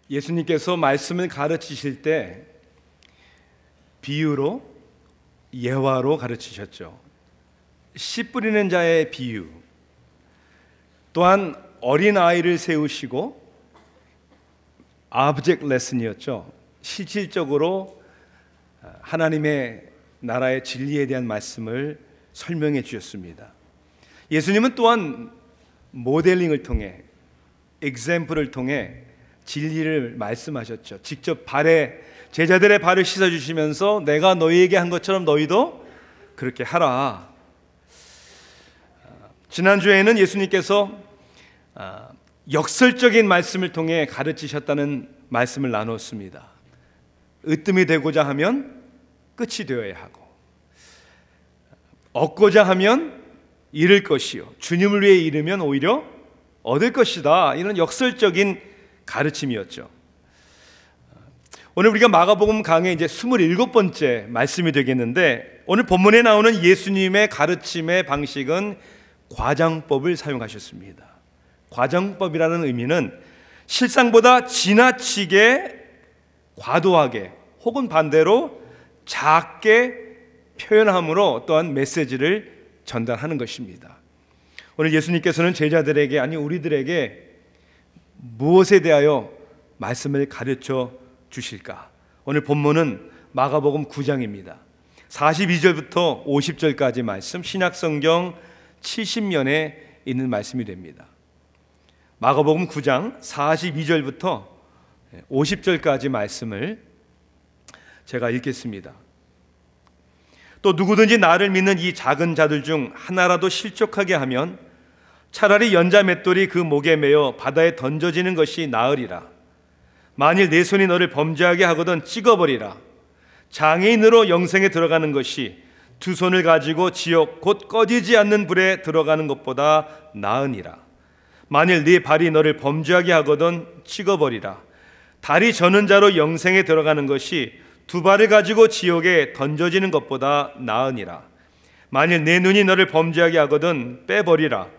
예수님께서 말씀을 가르치실 때 비유로, 예화로 가르치셨죠. 씨 뿌리는 자의 비유, 또한 어린아이를 세우시고 object lesson이었죠. 실질적으로 하나님의 나라의 진리에 대한 말씀을 설명해 주셨습니다. 예수님은 또한 모델링을 통해, example을 통해 진리를 말씀하셨죠. 직접 제자들의 발을 씻어주시면서 내가 너희에게 한 것처럼 너희도 그렇게 하라. 지난주에는 예수님께서 역설적인 말씀을 통해 가르치셨다는 말씀을 나눴습니다. 으뜸이 되고자 하면 끝이 되어야 하고, 얻고자 하면 잃을 것이요, 주님을 위해 잃으면 오히려 얻을 것이다. 이런 역설적인 가르침이었죠. 오늘 우리가 마가복음 강의 이제 27번째 말씀이 되겠는데, 오늘 본문에 나오는 예수님의 가르침의 방식은 과장법을 사용하셨습니다. 과장법이라는 의미는 실상보다 지나치게, 과도하게, 혹은 반대로 작게 표현함으로 또한 메시지를 전달하는 것입니다. 오늘 예수님께서는 제자들에게, 아니 우리들에게 무엇에 대하여 말씀을 가르쳐 주실까? 오늘 본문은 마가복음 9장입니다. 42절부터 50절까지 말씀, 신약성경 70년에 있는 말씀이 됩니다. 마가복음 9장 42절부터 50절까지 말씀을 제가 읽겠습니다. 또 누구든지 나를 믿는 이 작은 자들 중 하나라도 실족하게 하면 차라리 연자 맷돌이 그 목에 매어 바다에 던져지는 것이 나으리라. 만일 내 손이 너를 범죄하게 하거든 찍어버리라. 장애인으로 영생에 들어가는 것이 두 손을 가지고 지옥 곧 꺼지지 않는 불에 들어가는 것보다 나으니라. 만일 네 발이 너를 범죄하게 하거든 찍어버리라. 다리 저는 자로 영생에 들어가는 것이 두 발을 가지고 지옥에 던져지는 것보다 나으니라. 만일 내 눈이 너를 범죄하게 하거든 빼버리라.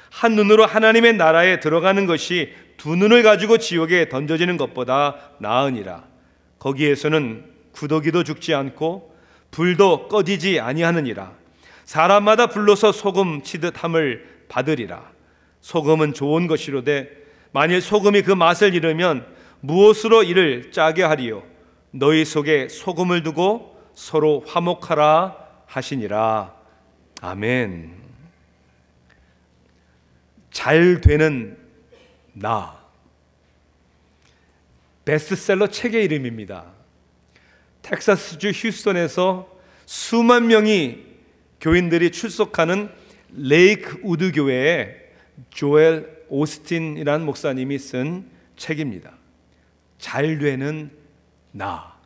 한 눈으로 하나님의 나라에 들어가는 것이 두 눈을 가지고 지옥에 던져지는 것보다 나으니라. 거기에서는 구더기도 죽지 않고 불도 꺼지지 아니하느니라. 사람마다 불로서 소금 치듯 함을 받으리라. 소금은 좋은 것이로되 만일 소금이 그 맛을 잃으면 무엇으로 이를 짜게 하리요? 너희 속에 소금을 두고 서로 화목하라 하시니라. 아멘. 잘 되는 나, 베스트셀러 책의 이름입니다. 텍사스주 휴스턴에서 수만 명이 교인들이 출석하는 레이크 우드 교회에 조엘 오스틴이라는 목사님이 쓴 책입니다. 잘 되는 나.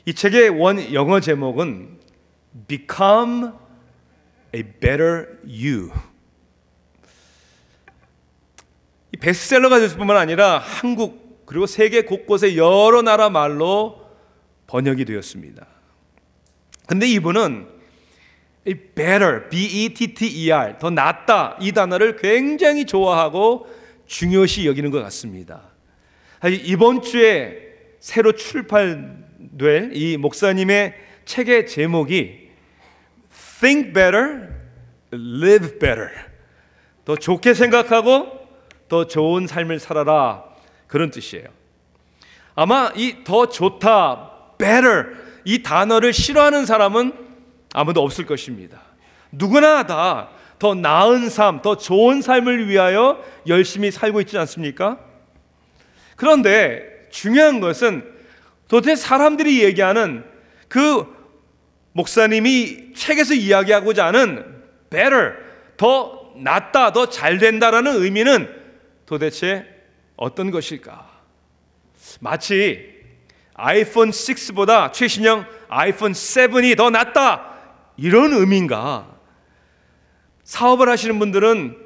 이 책의 원 영어 제목은 Become a Better You. 이 베스트셀러가 될 뿐만 아니라 한국 그리고 세계 곳곳의 여러 나라 말로 번역이 되었습니다. 근데 이분은 이 better, B-E-T-T-E-R, 더 낫다, 이 단어를 굉장히 좋아하고 중요시 여기는 것 같습니다. 이번 주에 새로 출판될 이 목사님의 책의 제목이 Think Better, Live Better. 더 좋게 생각하고 더 좋은 삶을 살아라, 그런 뜻이에요. 아마 이 더 좋다, better, 이 단어를 싫어하는 사람은 아무도 없을 것입니다. 누구나 다 더 나은 삶, 더 좋은 삶을 위하여 열심히 살고 있지 않습니까? 그런데 중요한 것은 도대체 사람들이 얘기하는 그 목사님이 책에서 이야기하고자 하는 better, 더 낫다, 더 잘 된다라는 의미는 도대체 어떤 것일까? 마치 아이폰 6보다 최신형 아이폰 7이 더 낫다, 이런 의미인가? 사업을 하시는 분들은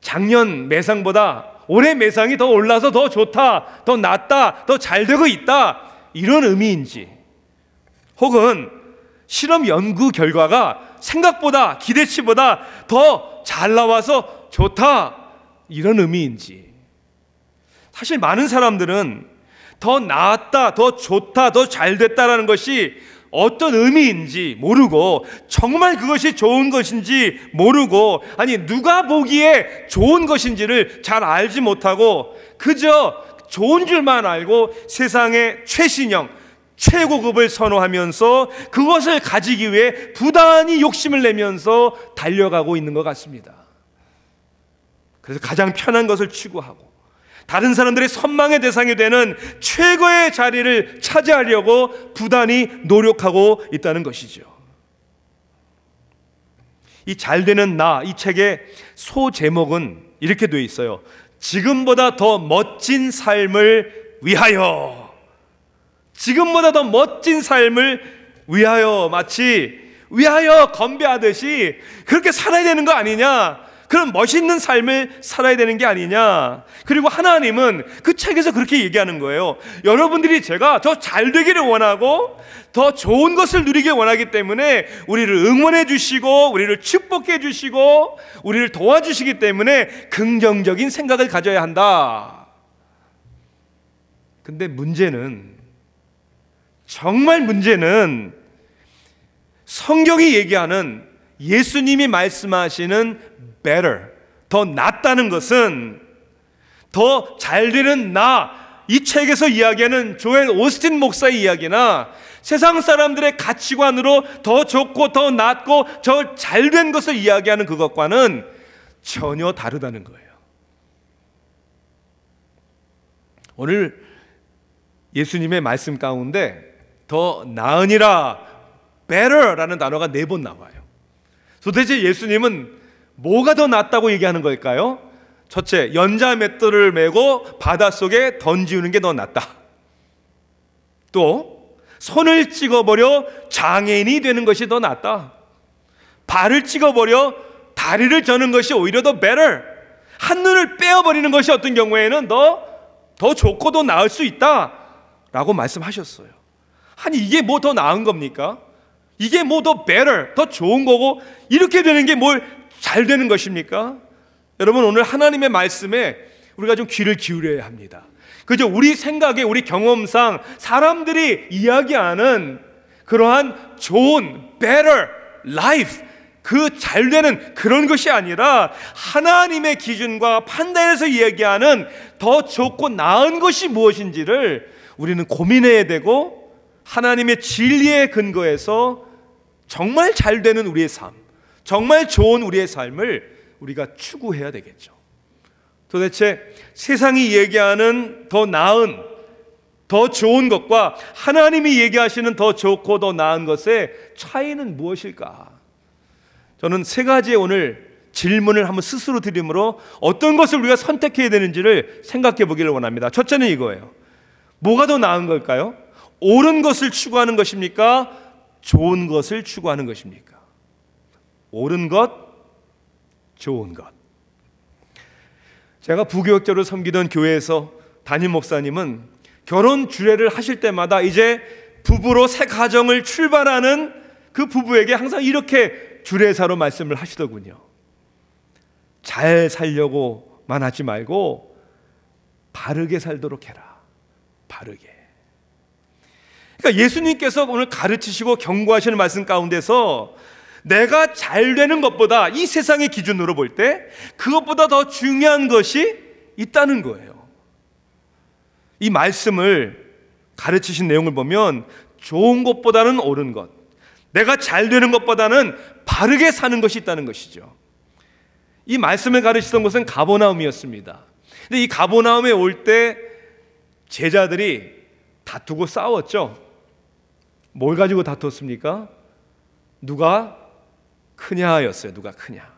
작년 매상보다 올해 매상이 더 올라서 더 좋다, 더 낫다, 더 잘 되고 있다, 이런 의미인지, 혹은 실험 연구 결과가 생각보다, 기대치보다 더 잘 나와서 좋다, 이런 의미인지. 사실 많은 사람들은 더 나았다, 더 좋다, 더 잘됐다라는 것이 어떤 의미인지 모르고, 정말 그것이 좋은 것인지 모르고, 아니 누가 보기에 좋은 것인지를 잘 알지 못하고 그저 좋은 줄만 알고 세상의 최신형, 최고급을 선호하면서 그것을 가지기 위해 부단히 욕심을 내면서 달려가고 있는 것 같습니다. 그래서 가장 편한 것을 추구하고 다른 사람들의 선망의 대상이 되는 최고의 자리를 차지하려고 부단히 노력하고 있다는 것이죠. 이 잘되는 나, 이 책의 소제목은 이렇게 되어 있어요. 지금보다 더 멋진 삶을 위하여. 지금보다 더 멋진 삶을 위하여. 마치 위하여 건배하듯이 그렇게 살아야 되는 거 아니냐, 그런 멋있는 삶을 살아야 되는 게 아니냐. 그리고 하나님은 그 책에서 그렇게 얘기하는 거예요. 여러분들이 제가 더 잘 되기를 원하고 더 좋은 것을 누리길 원하기 때문에 우리를 응원해 주시고 우리를 축복해 주시고 우리를 도와주시기 때문에 긍정적인 생각을 가져야 한다. 근데 문제는, 정말 문제는 성경이 얘기하는, 예수님이 말씀하시는 better, 더 낫다는 것은, 더 잘되는 나, 이 책에서 이야기하는 조엘 오스틴 목사의 이야기나 세상 사람들의 가치관으로 더 좋고 더 낫고 더 잘된 것을 이야기하는 그것과는 전혀 다르다는 거예요. 오늘 예수님의 말씀 가운데 더 나으니라, better라는 단어가 4번 나와요. 도대체 예수님은 뭐가 더 낫다고 얘기하는 걸까요? 첫째, 연자 맷돌을 메고 바닷속에 던지는 게 더 낫다. 또 손을 찍어버려 장애인이 되는 것이 더 낫다. 발을 찍어버려 다리를 저는 것이 오히려 더 better. 한눈을 빼어버리는 것이 어떤 경우에는 더 좋고 더 나을 수 있다 라고 말씀하셨어요. 아니 이게 뭐 더 나은 겁니까? 이게 뭐 더 better, 더 좋은 거고 이렇게 되는 게 뭘 잘 되는 것입니까? 여러분, 오늘 하나님의 말씀에 우리가 좀 귀를 기울여야 합니다. 그저 우리 생각에, 우리 경험상 사람들이 이야기하는 그러한 좋은 better life, 그 잘되는 그런 것이 아니라 하나님의 기준과 판단에서 이야기하는 더 좋고 나은 것이 무엇인지를 우리는 고민해야 되고, 하나님의 진리에 근거해서 정말 잘되는 우리의 삶, 정말 좋은 우리의 삶을 우리가 추구해야 되겠죠. 도대체 세상이 얘기하는 더 나은, 더 좋은 것과 하나님이 얘기하시는 더 좋고 더 나은 것의 차이는 무엇일까? 저는 3가지의 오늘 질문을 한번 스스로 드림으로 어떤 것을 우리가 선택해야 되는지를 생각해 보기를 원합니다. 첫째는 이거예요. 뭐가 더 나은 걸까요? 옳은 것을 추구하는 것입니까? 좋은 것을 추구하는 것입니까? 옳은 것, 좋은 것. 제가 부교역자로 섬기던 교회에서 담임 목사님은 결혼 주례를 하실 때마다 이제 부부로 새 가정을 출발하는 그 부부에게 항상 이렇게 주례사로 말씀을 하시더군요. 잘 살려고만 하지 말고 바르게 살도록 해라. 바르게. 그러니까 예수님께서 오늘 가르치시고 경고하시는 말씀 가운데서 내가 잘 되는 것보다, 이 세상의 기준으로 볼 때 그것보다 더 중요한 것이 있다는 거예요. 이 말씀을 가르치신 내용을 보면 좋은 것보다는 옳은 것, 내가 잘 되는 것보다는 바르게 사는 것이 있다는 것이죠. 이 말씀을 가르치던 곳은 가버나움이었습니다. 근데 이 가버나움에 올 때 제자들이 다투고 싸웠죠. 뭘 가지고 다투었습니까? 누가 크냐였어요. 누가 크냐.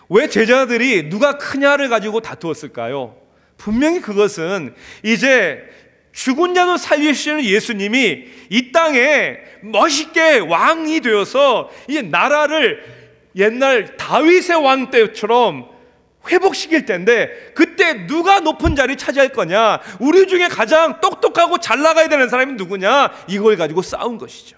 왜 제자들이 누가 크냐를 가지고 다투었을까요? 분명히 그것은 이제 죽은 자도 살리시는 예수님이 이 땅에 멋있게 왕이 되어서 이제 나라를 옛날 다윗의 왕 때처럼 회복시킬 텐데, 그때 누가 높은 자리 차지할 거냐, 우리 중에 가장 똑똑하고 잘 나가야 되는 사람이 누구냐, 이걸 가지고 싸운 것이죠.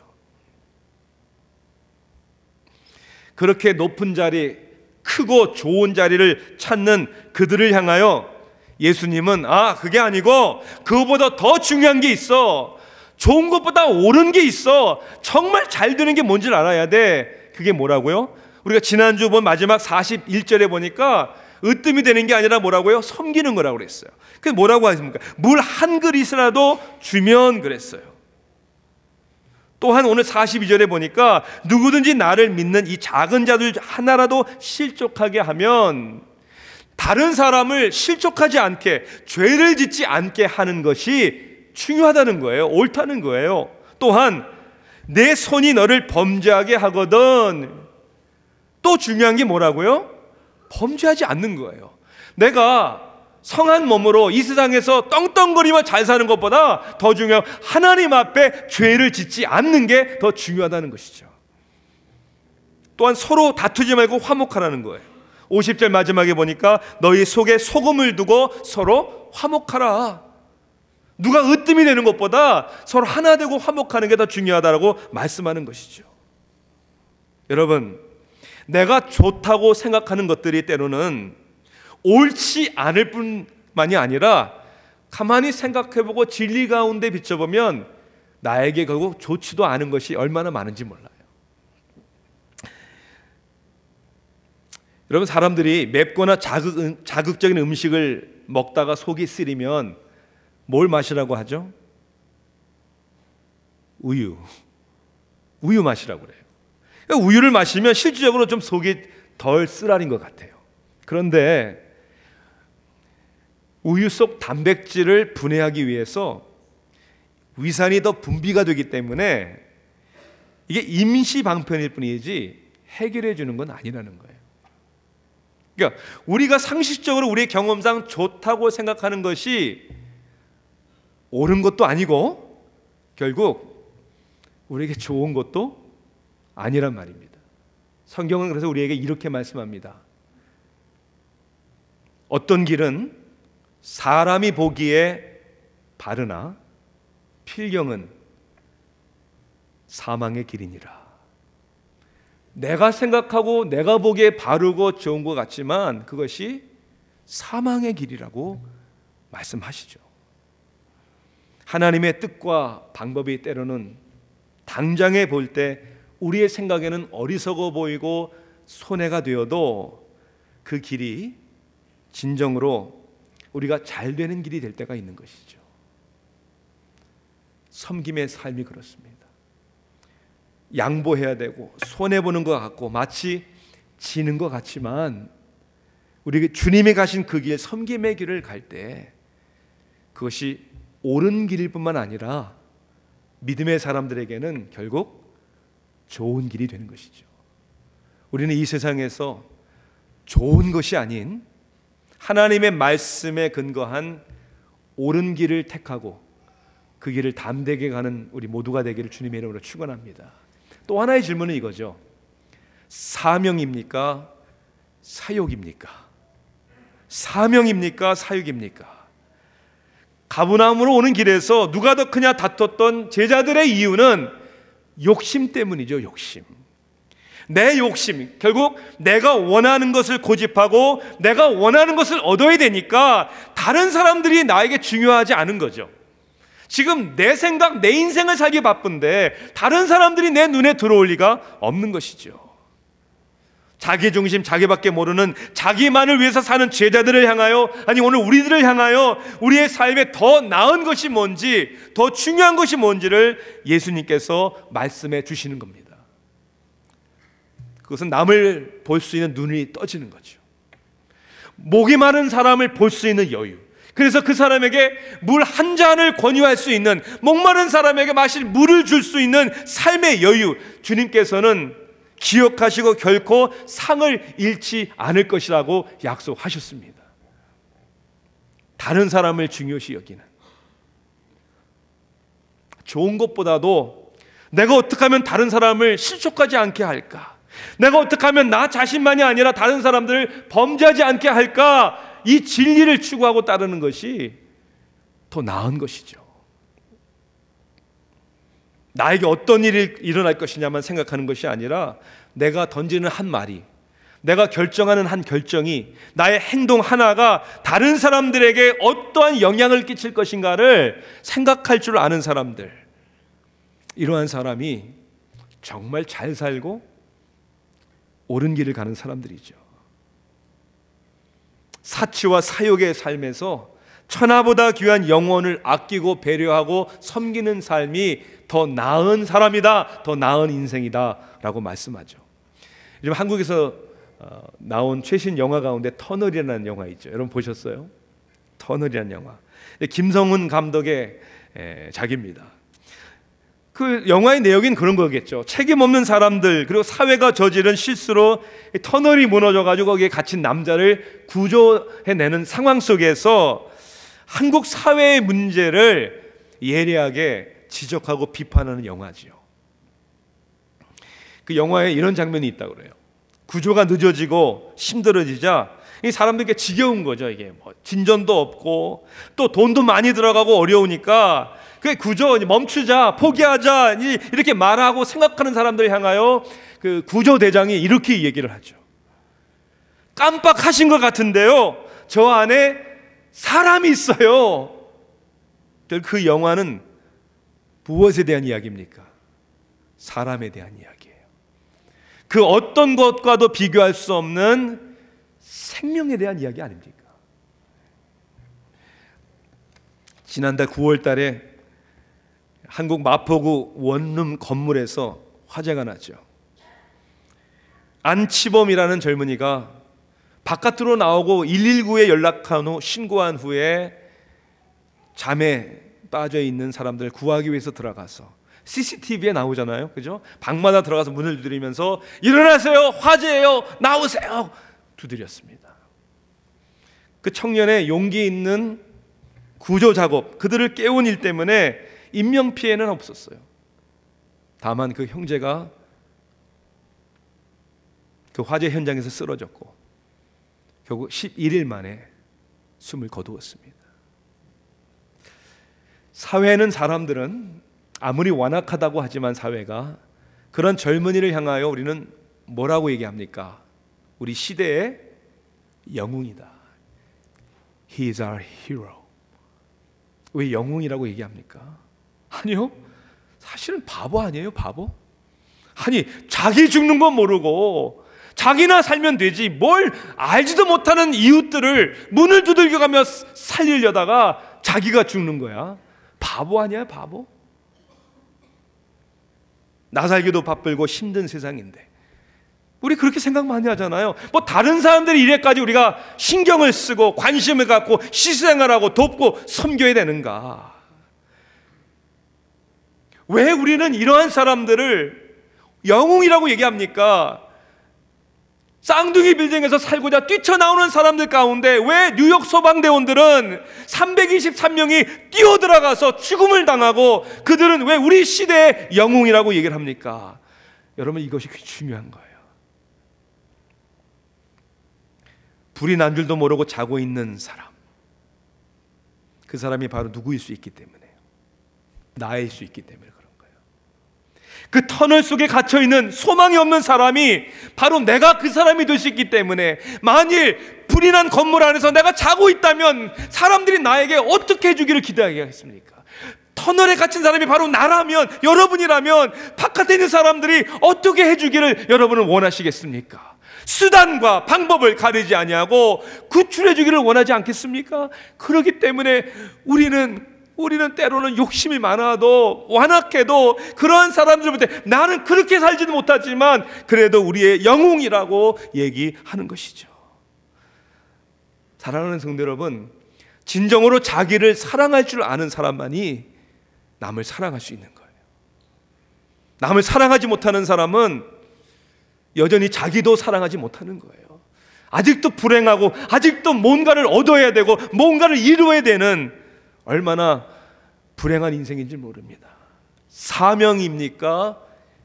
그렇게 높은 자리, 크고 좋은 자리를 찾는 그들을 향하여 예수님은 그게 아니고 그거보다 더 중요한 게 있어. 좋은 것보다 옳은 게 있어. 정말 잘 되는 게 뭔지 알아야 돼. 그게 뭐라고요? 우리가 지난주 본 마지막 41절에 보니까 으뜸이 되는 게 아니라 뭐라고요? 섬기는 거라고 그랬어요. 그게 뭐라고 하십니까? 물 한 그릇이라도 주면 그랬어요. 또한 오늘 42절에 보니까 누구든지 나를 믿는 이 작은 자들 하나라도 실족하게 하면, 다른 사람을 실족하지 않게, 죄를 짓지 않게 하는 것이 중요하다는 거예요. 옳다는 거예요. 또한 내 손이 너를 범죄하게 하거든. 또 중요한 게 뭐라고요? 범죄하지 않는 거예요. 내가 성한 몸으로 이 세상에서 떵떵거리며 잘 사는 것보다 더 중요한 하나님 앞에 죄를 짓지 않는 게 더 중요하다는 것이죠. 또한 서로 다투지 말고 화목하라는 거예요. 50절 마지막에 보니까 너희 속에 소금을 두고 서로 화목하라. 누가 으뜸이 되는 것보다 서로 하나 되고 화목하는 게 더 중요하다고 말씀하는 것이죠. 여러분, 내가 좋다고 생각하는 것들이 때로는 옳지 않을 뿐만이 아니라 가만히 생각해보고 진리 가운데 비춰보면 나에게 결국 좋지도 않은 것이 얼마나 많은지 몰라요. 여러분, 사람들이 맵거나 자극적인 음식을 먹다가 속이 쓰리면 뭘 마시라고 하죠? 우유 마시라고 그래요. 그러니까 우유를 마시면 실질적으로 좀 속이 덜 쓰라린 것 같아요. 그런데 우유 속 단백질을 분해하기 위해서 위산이 더 분비가 되기 때문에 이게 임시 방편일 뿐이지 해결해 주는 건 아니라는 거예요. 그러니까 우리가 상식적으로 우리의 경험상 좋다고 생각하는 것이 옳은 것도 아니고 결국 우리에게 좋은 것도 아니란 말입니다. 성경은 그래서 우리에게 이렇게 말씀합니다. 어떤 길은 사람이 보기에 바르나 필경은 사망의 길이니라. 내가 생각하고 내가 보기에 바르고 좋은 것 같지만 그것이 사망의 길이라고 말씀하시죠. 하나님의 뜻과 방법이 때로는 당장에 볼 때 우리의 생각에는 어리석어 보이고 손해가 되어도 그 길이 진정으로 우리가 잘 되는 길이 될 때가 있는 것이죠. 섬김의 삶이 그렇습니다. 양보해야 되고 손해보는 것 같고 마치 지는 것 같지만 우리 주님이 가신 그 길, 섬김의 길을 갈 때 그것이 옳은 길일 뿐만 아니라 믿음의 사람들에게는 결국 좋은 길이 되는 것이죠. 우리는 이 세상에서 좋은 것이 아닌 하나님의 말씀에 근거한 옳은 길을 택하고 그 길을 담대게 가는 우리 모두가 되기를 주님의 이름으로 축원합니다. 또 하나의 질문은 이거죠. 사명입니까? 사욕입니까? 사명입니까? 사욕입니까? 가버나움으로 오는 길에서 누가 더 크냐 다퉜던 제자들의 이유는 욕심 때문이죠. 욕심. 내 욕심, 결국 내가 원하는 것을 고집하고 내가 원하는 것을 얻어야 되니까 다른 사람들이 나에게 중요하지 않은 거죠. 지금 내 생각, 내 인생을 살기 바쁜데 다른 사람들이 내 눈에 들어올 리가 없는 것이죠. 자기 중심, 자기밖에 모르는 자기만을 위해서 사는 제자들을 향하여, 아니 오늘 우리들을 향하여 우리의 삶에 더 나은 것이 뭔지, 더 중요한 것이 뭔지를 예수님께서 말씀해 주시는 겁니다. 그것은 남을 볼 수 있는 눈이 떠지는 거죠. 목이 마른 사람을 볼 수 있는 여유, 그래서 그 사람에게 물 한 잔을 권유할 수 있는, 목마른 사람에게 마실 물을 줄 수 있는 삶의 여유, 주님께서는 기억하시고 결코 상을 잃지 않을 것이라고 약속하셨습니다. 다른 사람을 중요시 여기는, 좋은 것보다도 내가 어떻게 하면 다른 사람을 실족하지 않게 할까, 내가 어떻게 하면 나 자신만이 아니라 다른 사람들을 범죄하지 않게 할까, 이 진리를 추구하고 따르는 것이 더 나은 것이죠. 나에게 어떤 일이 일어날 것이냐만 생각하는 것이 아니라 내가 던지는 한 말이, 내가 결정하는 한 결정이, 나의 행동 하나가 다른 사람들에게 어떠한 영향을 끼칠 것인가를 생각할 줄 아는 사람들, 이러한 사람이 정말 잘 살고 옳은 길을 가는 사람들이죠. 사치와 사욕의 삶에서 천하보다 귀한 영혼을 아끼고 배려하고 섬기는 삶이 더 나은 사람이다, 더 나은 인생이다 라고 말씀하죠. 요즘 한국에서 나온 최신 영화 가운데 터널이라는 영화 있죠. 여러분 보셨어요? 터널이라는 영화. 김성훈 감독의 작입니다. 그 영화의 내용은 그런 거겠죠. 책임 없는 사람들, 그리고 사회가 저지른 실수로 터널이 무너져가지고 거기에 갇힌 남자를 구조해내는 상황 속에서 한국 사회의 문제를 예리하게 지적하고 비판하는 영화지요. 그 영화에 이런 장면이 있다고 그래요. 구조가 늦어지고 힘들어지자 이 사람들에게 지겨운 거죠. 이게 뭐 진전도 없고 또 돈도 많이 들어가고 어려우니까 그 구조 멈추자, 포기하자 이렇게 말하고 생각하는 사람들을 향하여 그 구조대장이 이렇게 얘기를 하죠. 깜빡하신 것 같은데요, 저 안에 사람이 있어요. 그 영화는 무엇에 대한 이야기입니까? 사람에 대한 이야기예요. 그 어떤 것과도 비교할 수 없는 생명에 대한 이야기 아닙니까? 지난달 9월 달에 한국 마포구 원룸 건물에서 화재가 났죠. 안치범이라는 젊은이가 바깥으로 나오고 119에 연락한 후 신고한 후에 잠에 빠져 있는 사람들을 구하기 위해서 들어가서 CCTV에 나오잖아요, 그죠? 방마다 들어가서 문을 두드리면서 일어나세요, 화재예요, 나오세요 두드렸습니다. 그 청년의 용기 있는 구조 작업, 그들을 깨운 일 때문에 인명 피해는 없었어요. 다만 그 형제가 그 화재 현장에서 쓰러졌고 결국 11일 만에 숨을 거두었습니다. 사회는, 사람들은 아무리 완악하다고 하지만 사회가 그런 젊은이를 향하여 우리는 뭐라고 얘기합니까? 우리 시대의 영웅이다. He is our hero. 왜 영웅이라고 얘기합니까? 아니요, 사실은 바보 아니에요, 바보? 아니, 자기 죽는 건 모르고 자기나 살면 되지 뭘 알지도 못하는 이웃들을 문을 두들겨가며 살리려다가 자기가 죽는 거야. 바보 아니야, 바보? 나 살기도 바쁘고 힘든 세상인데 우리 그렇게 생각 많이 하잖아요. 뭐 다른 사람들이 이래까지 우리가 신경을 쓰고 관심을 갖고 시생활하고 돕고 섬겨야 되는가? 왜 우리는 이러한 사람들을 영웅이라고 얘기합니까? 쌍둥이 빌딩에서 살고자 뛰쳐나오는 사람들 가운데 왜 뉴욕 소방대원들은 323명이 뛰어들어가서 죽음을 당하고 그들은 왜 우리 시대의 영웅이라고 얘기를 합니까? 여러분, 이것이 중요한 거예요. 불이 난 줄도 모르고 자고 있는 사람, 그 사람이 바로 누구일 수 있기 때문에요. 나일 수 있기 때문에 그런 거예요. 그 터널 속에 갇혀있는 소망이 없는 사람이 바로 내가 그 사람이 될 수 있기 때문에, 만일 불이 난 건물 안에서 내가 자고 있다면 사람들이 나에게 어떻게 해주기를 기대하겠습니까? 터널에 갇힌 사람이 바로 나라면, 여러분이라면 바깥에 있는 사람들이 어떻게 해주기를 여러분은 원하시겠습니까? 수단과 방법을 가리지 아니하고 구출해 주기를 원하지 않겠습니까? 그렇기 때문에 우리는 때로는 욕심이 많아도 완악해도 그러한 사람들부터 나는 그렇게 살지도 못하지만 그래도 우리의 영웅이라고 얘기하는 것이죠. 사랑하는 성도 여러분, 진정으로 자기를 사랑할 줄 아는 사람만이 남을 사랑할 수 있는 거예요. 남을 사랑하지 못하는 사람은 여전히 자기도 사랑하지 못하는 거예요. 아직도 불행하고 아직도 뭔가를 얻어야 되고 뭔가를 이루어야 되는, 얼마나 불행한 인생인지 모릅니다. 사명입니까?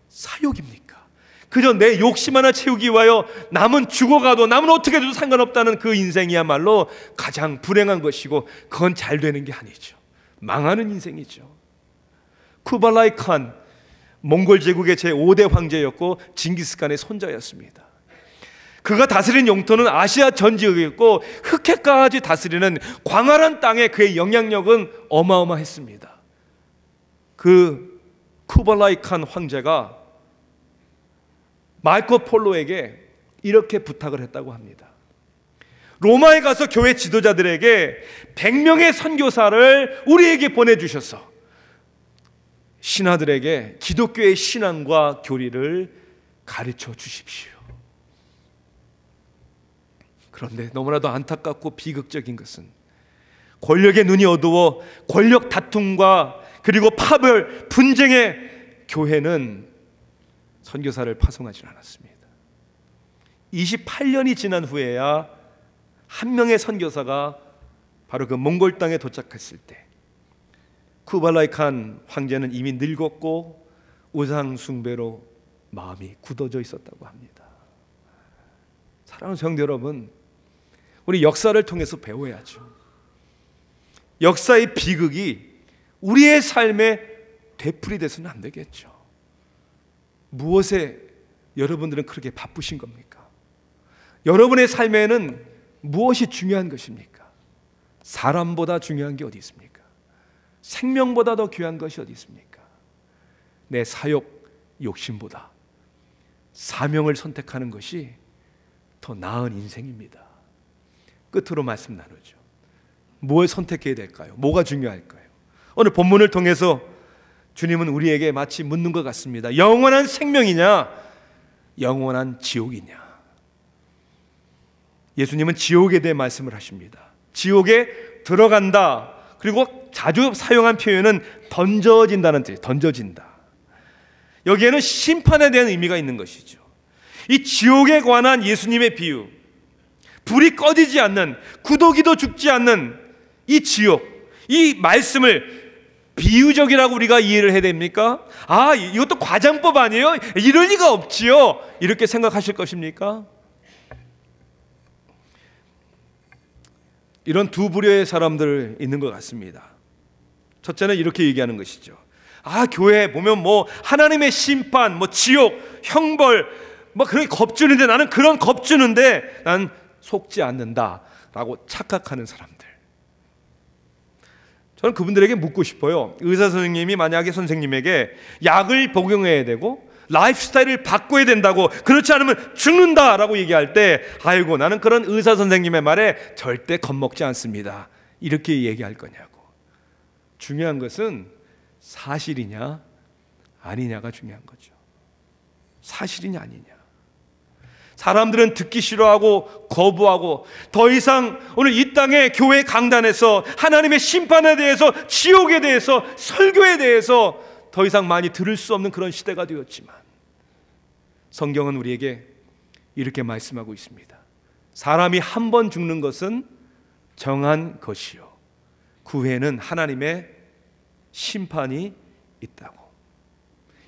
사욕입니까? 그저 내 욕심 하나 채우기 위하여 남은 죽어가도 남은 어떻게 해도 상관없다는 그 인생이야말로 가장 불행한 것이고, 그건 잘 되는 게 아니죠. 망하는 인생이죠. 쿠발라이 칸, 몽골 제국의 제5대 황제였고 징기스칸의 손자였습니다. 그가 다스린 영토는 아시아 전 지역이었고 흑해까지 다스리는 광활한 땅에 그의 영향력은 어마어마했습니다. 그 쿠발라이 칸 황제가 마르코 폴로에게 이렇게 부탁을 했다고 합니다. 로마에 가서 교회 지도자들에게 100명의 선교사를 우리에게 보내주셔서 신하들에게 기독교의 신앙과 교리를 가르쳐 주십시오. 그런데 너무나도 안타깝고 비극적인 것은 권력의 눈이 어두워 권력 다툼과 그리고 파벌, 분쟁의 교회는 선교사를 파송하지 않았습니다. 28년이 지난 후에야 한 명의 선교사가 바로 그 몽골 땅에 도착했을 때 쿠발라이 칸 황제는 이미 늙었고 우상 숭배로 마음이 굳어져 있었다고 합니다. 사랑하는 성도 여러분, 우리 역사를 통해서 배워야죠. 역사의 비극이 우리의 삶에 되풀이돼서는 안 되겠죠. 무엇에 여러분들은 그렇게 바쁘신 겁니까? 여러분의 삶에는 무엇이 중요한 것입니까? 사람보다 중요한 게 어디 있습니까? 생명보다 더 귀한 것이 어디 있습니까? 내 사욕, 욕심보다 사명을 선택하는 것이 더 나은 인생입니다. 끝으로 말씀 나누죠. 뭘 선택해야 될까요? 뭐가 중요할까요? 오늘 본문을 통해서 주님은 우리에게 마치 묻는 것 같습니다. 영원한 생명이냐, 영원한 지옥이냐. 예수님은 지옥에 대해 말씀을 하십니다. 지옥에 들어간다. 그리고 자주 사용한 표현은 던져진다는 뜻이에요. 던져진다. 여기에는 심판에 대한 의미가 있는 것이죠. 이 지옥에 관한 예수님의 비유, 불이 꺼지지 않는, 구더기도 죽지 않는 이 지옥, 이 말씀을 비유적이라고 우리가 이해를 해야 됩니까? 아, 이것도 과장법 아니에요? 이럴 리가 없지요. 이렇게 생각하실 것입니까? 이런 두 부류의 사람들 있는 것 같습니다. 첫째는 이렇게 얘기하는 것이죠. 아, 교회 보면 뭐 하나님의 심판, 뭐 지옥, 형벌, 뭐 그렇게 겁주는데 나는 그런 겁주는데 난 속지 않는다라고 착각하는 사람들. 저는 그분들에게 묻고 싶어요. 의사 선생님이 만약에 선생님에게 약을 복용해야 되고 라이프 스타일을 바꿔야 된다고, 그렇지 않으면 죽는다라고 얘기할 때, 아이고 나는 그런 의사 선생님의 말에 절대 겁먹지 않습니다, 이렇게 얘기할 거냐고. 중요한 것은 사실이냐 아니냐가 중요한 거죠. 사실이냐 아니냐. 사람들은 듣기 싫어하고 거부하고 더 이상 오늘 이 땅의 교회 강단에서 하나님의 심판에 대해서, 지옥에 대해서, 설교에 대해서 더 이상 많이 들을 수 없는 그런 시대가 되었지만 성경은 우리에게 이렇게 말씀하고 있습니다. 사람이 한 번 죽는 것은 정한 것이요, 그 후에는 하나님의 심판이 있다고.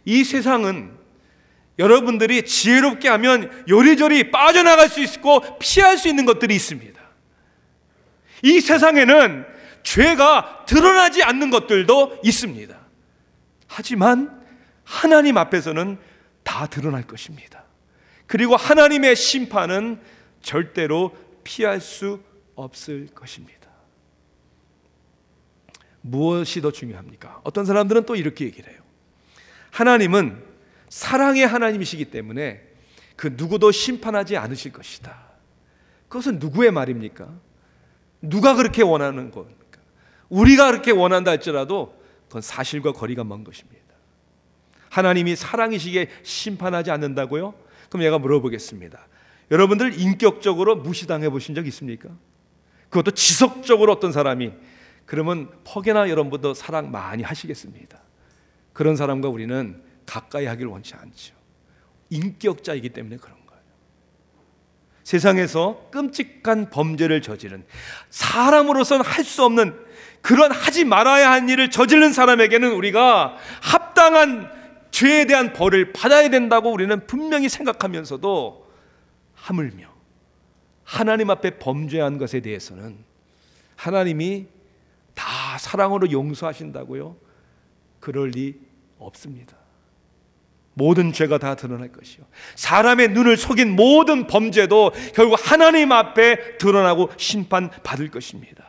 이 세상은 여러분들이 지혜롭게 하면 요리조리 빠져나갈 수 있고 피할 수 있는 것들이 있습니다. 이 세상에는 죄가 드러나지 않는 것들도 있습니다. 하지만 하나님 앞에서는 다 드러날 것입니다. 그리고 하나님의 심판은 절대로 피할 수 없을 것입니다. 무엇이 더 중요합니까? 어떤 사람들은 또 이렇게 얘기를 해요. 하나님은 사랑의 하나님이시기 때문에 그 누구도 심판하지 않으실 것이다. 그것은 누구의 말입니까? 누가 그렇게 원하는 겁니까? 우리가 그렇게 원한다 할지라도 그건 사실과 거리가 먼 것입니다. 하나님이 사랑이시기에 심판하지 않는다고요? 그럼 제가 물어보겠습니다. 여러분들 인격적으로 무시당해 보신 적 있습니까? 그것도 지속적으로 어떤 사람이, 그러면 혹여나 여러분도 사랑 많이 하시겠습니다. 그런 사람과 우리는 가까이 하길 원치 않죠. 인격자이기 때문에 그런 거예요. 세상에서 끔찍한 범죄를 저지른, 사람으로서는 할 수 없는 그런 하지 말아야 할 일을 저지른 사람에게는 우리가 합당한 죄에 대한 벌을 받아야 된다고 우리는 분명히 생각하면서도 하물며 하나님 앞에 범죄한 것에 대해서는 하나님이 다 사랑으로 용서하신다고요? 그럴 리 없습니다. 모든 죄가 다 드러날 것이요, 사람의 눈을 속인 모든 범죄도 결국 하나님 앞에 드러나고 심판받을 것입니다.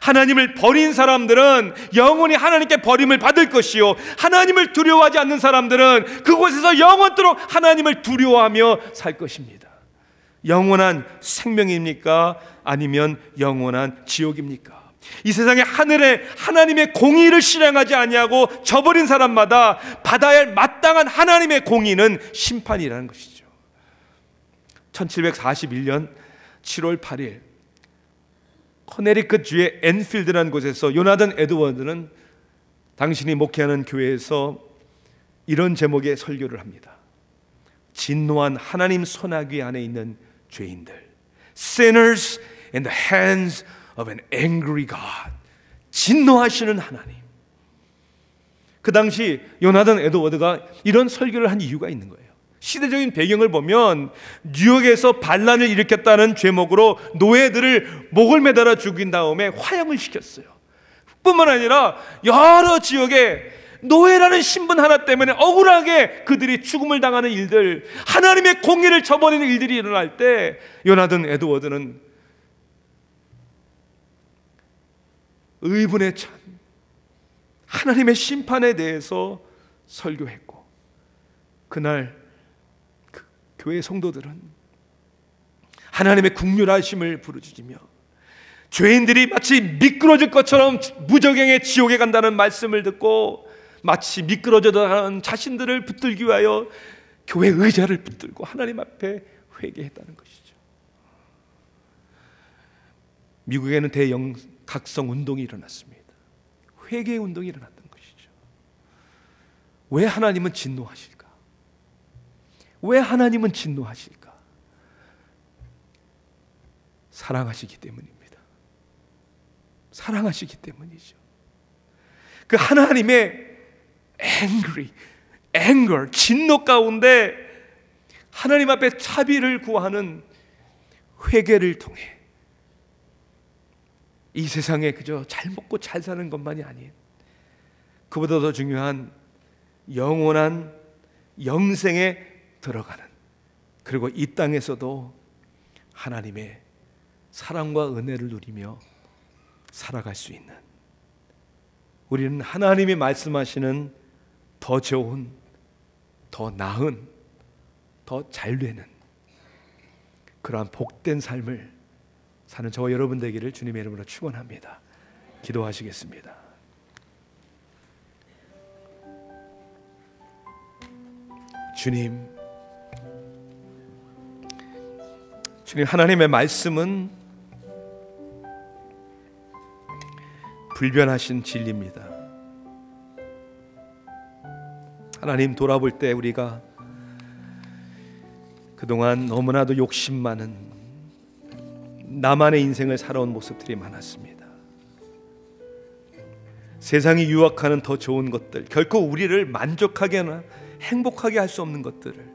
하나님을 버린 사람들은 영원히 하나님께 버림을 받을 것이요, 하나님을 두려워하지 않는 사람들은 그곳에서 영원토록 하나님을 두려워하며 살 것입니다. 영원한 생명입니까? 아니면 영원한 지옥입니까? 이 세상에 하늘에 하나님의 공의를 실행하지 아니하고 저버린 사람마다 받아야 할 마땅한 하나님의 공의는 심판이라는 것이죠. 1741년 7월 8일 커네리컷주의 앤필드라는 곳에서 요나단 에드워드는 당신이 목회하는 교회에서 이런 제목의 설교를 합니다. 진노한 하나님 손아귀 안에 있는 죄인들, Sinners in the hands of an angry God. 진노하시는 하나님. 그 당시 요나단 에드워드가 이런 설교를 한 이유가 있는 거예요. 시대적인 배경을 보면 뉴욕에서 반란을 일으켰다는 죄목으로 노예들을 목을 매달아 죽인 다음에 화형을 시켰어요. 뿐만 아니라 여러 지역에 노예라는 신분 하나 때문에 억울하게 그들이 죽음을 당하는 일들, 하나님의 공의를 저버리는 일들이 일어날 때 요나단 에드워드는 의분에 찬 하나님의 심판에 대해서 설교했고, 그날 그 교회 성도들은 하나님의 국률하심을 부르짖으며 죄인들이 마치 미끄러질 것처럼 무저갱의 지옥에 간다는 말씀을 듣고 마치 미끄러져가는 자신들을 붙들기 위하여 교회 의자를 붙들고 하나님 앞에 회개했다는 것이죠. 미국에는 대영각성 운동이 일어났습니다. 회개 운동이 일어났던 것이죠. 왜 하나님은 진노하실까? 왜 하나님은 진노하실까? 사랑하시기 때문입니다. 사랑하시기 때문이죠. 그 하나님의 anger, 진노 가운데 하나님 앞에 자비를 구하는 회개를 통해 이 세상에 그저 잘 먹고 잘 사는 것만이 아닌, 그보다 더 중요한 영원한 영생에 들어가는, 그리고 이 땅에서도 하나님의 사랑과 은혜를 누리며 살아갈 수 있는, 우리는 하나님이 말씀하시는 더 좋은, 더 나은, 더 잘 되는 그러한 복된 삶을 사는 저와 여러분 되기를 주님의 이름으로 축원합니다. 기도하시겠습니다. 주님, 하나님의 말씀은 불변하신 진리입니다. 하나님, 돌아볼 때 우리가 그동안 너무나도 욕심 많은 나만의 인생을 살아온 모습들이 많았습니다. 세상이 유혹하는 더 좋은 것들, 결코 우리를 만족하게나 행복하게 할 수 없는 것들을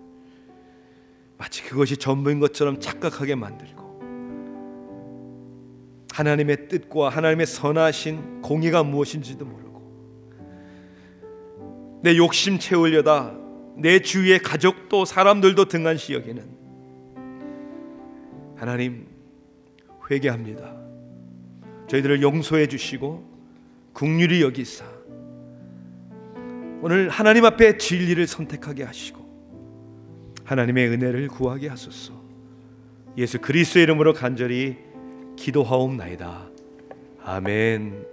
마치 그것이 전부인 것처럼 착각하게 만들고, 하나님의 뜻과 하나님의 선하신 공의가 무엇인지도 모르고 내 욕심 채우려다 내 주위의 가족도 사람들도 등한시 여기는 하나님, 회개합니다. 저희들을 용서해 주시고 긍휼히 여기사 오늘 하나님 앞에 진리를 선택하게 하시고 하나님의 은혜를 구하게 하소서. 예수 그리스도의 이름으로 간절히 기도하옵나이다. 아멘.